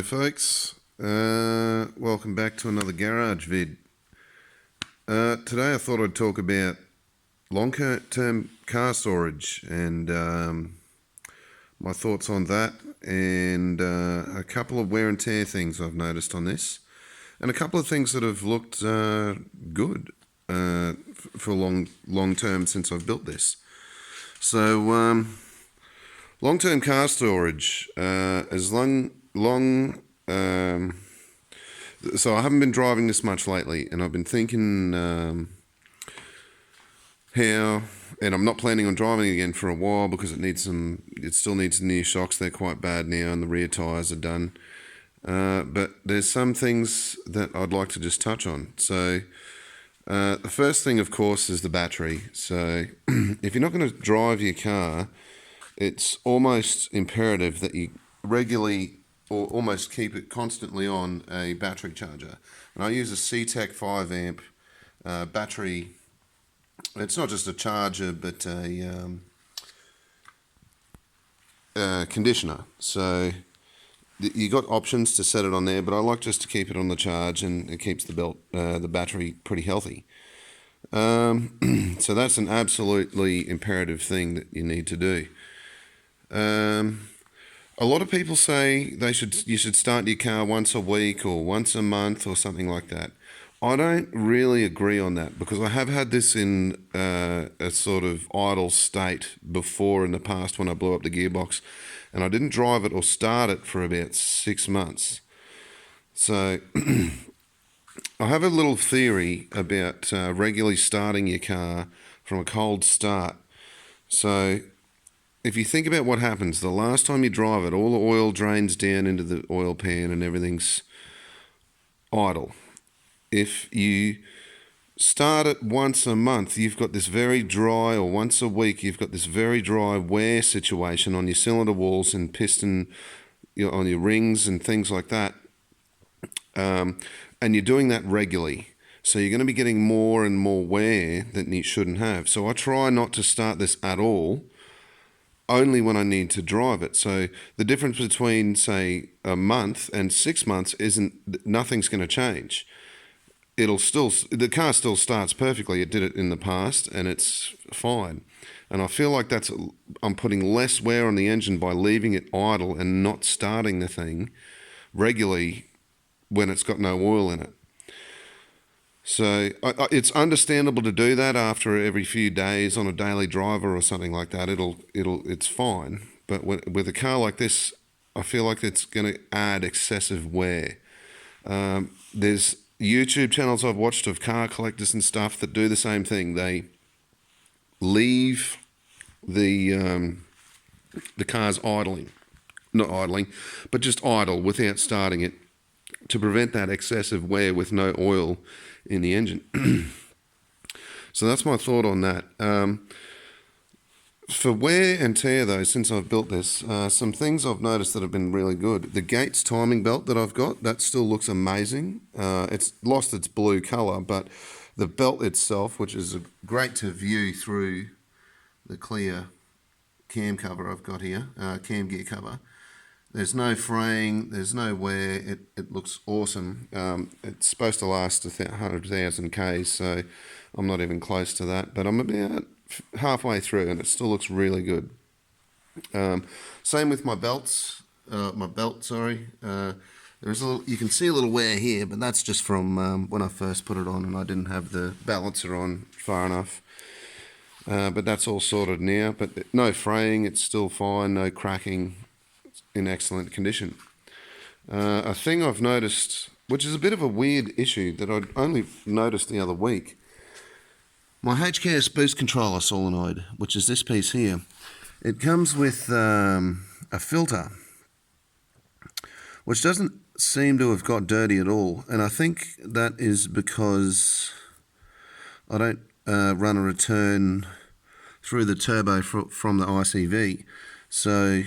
G'day folks, welcome back to another garage vid. Today I thought I'd talk about long-term car storage and my thoughts on that, and a couple of wear and tear things I've noticed on this, and a couple of things that have looked good for long term since I've built this. So long-term car storage, so I haven't been driving this much lately, and I've been thinking and I'm not planning on driving again for a while because it still needs new shocks. They're quite bad now, and the rear tyres are done. But there's some things that I'd like to just touch on. So the first thing, of course, is the battery. So if you're not going to drive your car, it's almost imperative that you regularly or almost keep it constantly on a battery charger. And I use a CTEK 5 amp battery. It's not just a charger, but a conditioner. So you got options to set it on there, but I like just to keep it on the charge, and it keeps the battery pretty healthy. So that's an absolutely imperative thing that you need to do. A lot of people say you should start your car once a week or once a month or something like that. I don't really agree on that, because I have had this in a sort of idle state before in the past when I blew up the gearbox, and I didn't drive it or start it for about 6 months. So I have a little theory about regularly starting your car from a cold start. So if you think about what happens, the last time you drive it, all the oil drains down into the oil pan and everything's idle. If you start it once a month, you've got this very dry, or once a week, you've got this very dry wear situation on your cylinder walls and piston, on your rings and things like that. And you're doing that regularly. So you're going to be getting more and more wear than you shouldn't have. So I try not to start this at all, only when I need to drive it. So the difference between, say, a month and 6 months nothing's going to change. The car still starts perfectly. It did it in the past, and it's fine. And I feel like I'm putting less wear on the engine by leaving it idle and not starting the thing regularly when it's got no oil in it. So it's understandable to do that after every few days on a daily driver or something like that. It's fine. But with a car like this, I feel like it's going to add excessive wear. There's YouTube channels I've watched of car collectors and stuff that do the same thing. They leave the cars not idling, but just idle without starting it, to prevent that excessive wear with no oil in the engine. So that's my thought on that. For wear and tear, though, since I've built this, some things I've noticed that have been really good. The Gates timing belt that I've got, that still looks amazing. It's lost its blue colour, but the belt itself, which is great to view through the clear cam cover I've got here, cam gear cover. There's no fraying, there's no wear, it looks awesome. It's supposed to last 100,000 Ks, so I'm not even close to that, but I'm about halfway through, and it still looks really good. Same with my belts, there's you can see a little wear here, but that's just from when I first put it on and I didn't have the balancer on far enough. But that's all sorted now, but no fraying, it's still fine, no cracking, in excellent condition. A thing I've noticed, which is a bit of a weird issue that I'd only noticed the other week, my HKS boost controller solenoid, which is this piece here, it comes with a filter, which doesn't seem to have got dirty at all, and I think that is because I don't run a return through the turbo from the ICV. So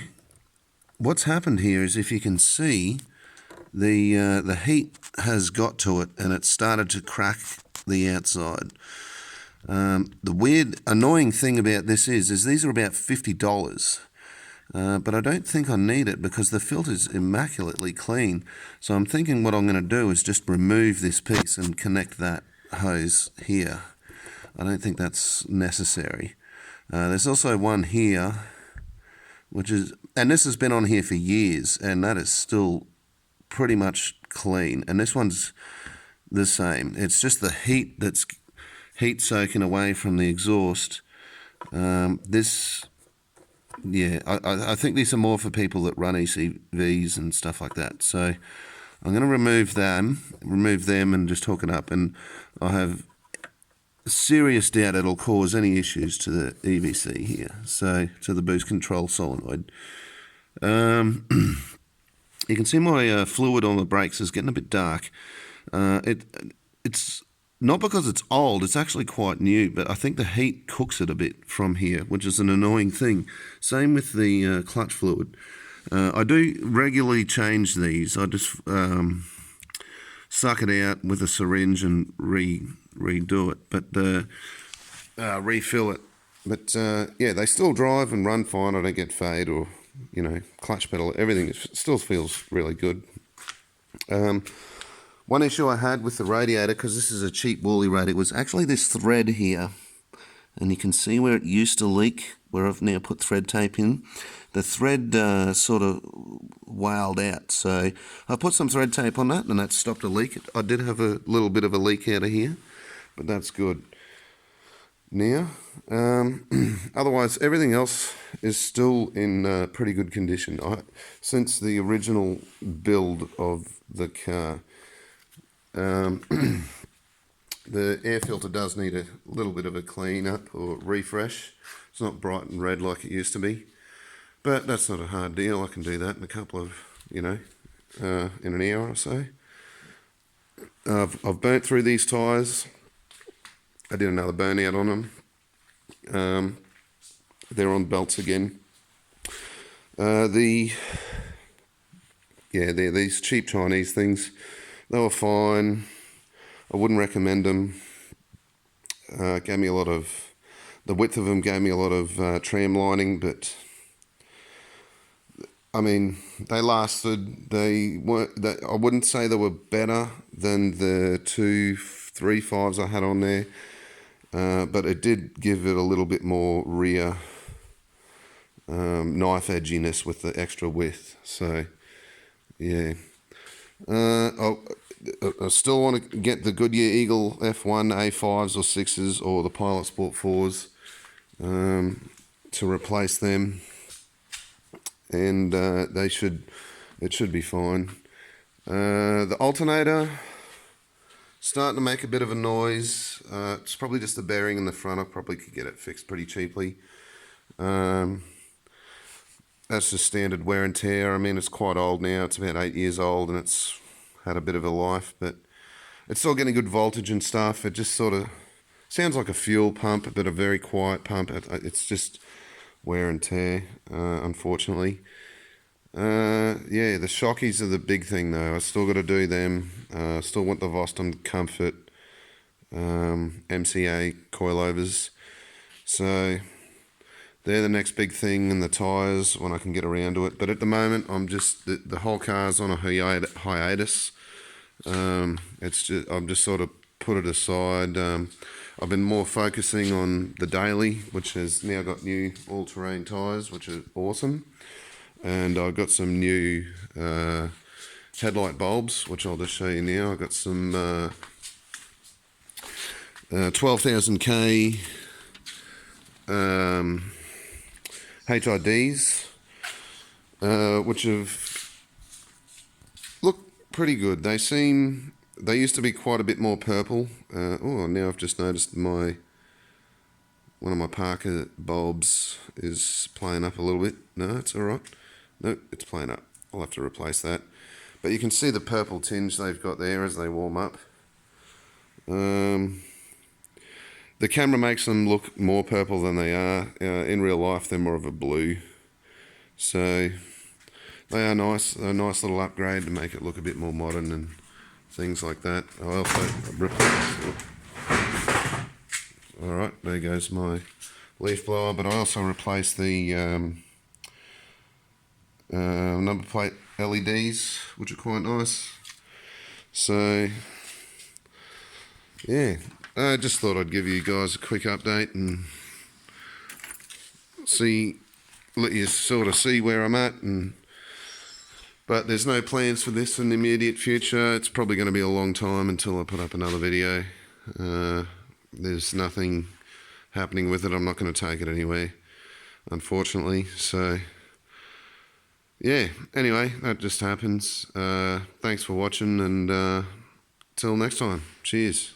what's happened here is, if you can see, the heat has got to it, and it started to crack the outside. The weird, annoying thing about this is these are about $50, but I don't think I need it because the filter's immaculately clean. So I'm thinking what I'm going to do is just remove this piece and connect that hose here. I don't think that's necessary. There's also one here, and this has been on here for years, and that is still pretty much clean. And this one's the same. It's just the heat that's heat soaking away from the exhaust. I think these are more for people that run ECVs and stuff like that. So I'm going to remove them and just hook it up. And I have serious doubt it'll cause any issues to the EVC here, so to the boost control solenoid. You can see my fluid on the brakes is getting a bit dark. It's not because it's old, it's actually quite new, but I think the heat cooks it a bit from here, which is an annoying thing. Same with the clutch fluid. I do regularly change these. I just suck it out with a syringe and redo it, but refill it. But yeah, they still drive and run fine. I don't get fade or clutch pedal. Everything still feels really good. One issue I had with the radiator, because this is a cheap Worley radiator, was actually this thread here, and you can see where it used to leak, where I've now put thread tape in. The thread sort of wailed out, so I put some thread tape on that and that stopped a leak. I did have a little bit of a leak out of here, but that's good. Now, otherwise everything else is still in pretty good condition. Since the original build of the car, the air filter does need a little bit of a clean up or refresh. It's not bright and red like it used to be. But that's not a hard deal. I can do that in a couple of, in an hour or so. I've burnt through these tyres. I did another burnout on them. They're on belts again. They're these cheap Chinese things. They were fine. I wouldn't recommend them. Gave me a lot of, the width of them gave me a lot of tram lining, but I mean, they lasted. I wouldn't say they were better than the 235s I had on there, but it did give it a little bit more rear knife edginess with the extra width. So, yeah. I still want to get the Goodyear Eagle F1 A5s or 6s or the Pilot Sport 4s to replace them. And it should be fine. The alternator starting to make a bit of a noise. It's probably just the bearing in the front. I probably could get it fixed pretty cheaply. That's just standard wear and tear. I mean, it's quite old now. It's about 8 years old and it's had a bit of a life, but it's still getting good voltage and stuff. It just sort of sounds like a fuel pump, but a very quiet pump. It's just wear and tear, unfortunately. The shockies are the big thing though. I still got to do them. Still want the Vostom Comfort MCA coilovers. So they're the next big thing, and the tyres when I can get around to it. But at the moment, I'm just the whole car's on a hiatus. I'm just sort of put it aside. I've been more focusing on the daily, which has now got new all-terrain tyres, which are awesome. And I've got some new headlight bulbs, which I'll just show you now. I've got some 12,000K HIDs, which have looked pretty good. They used to be quite a bit more purple. Now I've just noticed one of my Parker bulbs is playing up a little bit. No, it's all right. No, it's playing up. I'll have to replace that. But you can see the purple tinge they've got there as they warm up. The camera makes them look more purple than they are. In real life, they're more of a blue. So they are nice. They're a nice little upgrade to make it look a bit more modern and things like that. I also replaced. All right, there goes my leaf blower. But I also replaced the number plate LEDs, which are quite nice. So, yeah, I just thought I'd give you guys a quick update and let you sort of see where I'm at. But there's no plans for this in the immediate future. It's probably going to be a long time until I put up another video. There's nothing happening with it. I'm not going to take it anywhere, unfortunately. So, yeah, anyway, that just happens. Thanks for watching, and till next time. Cheers.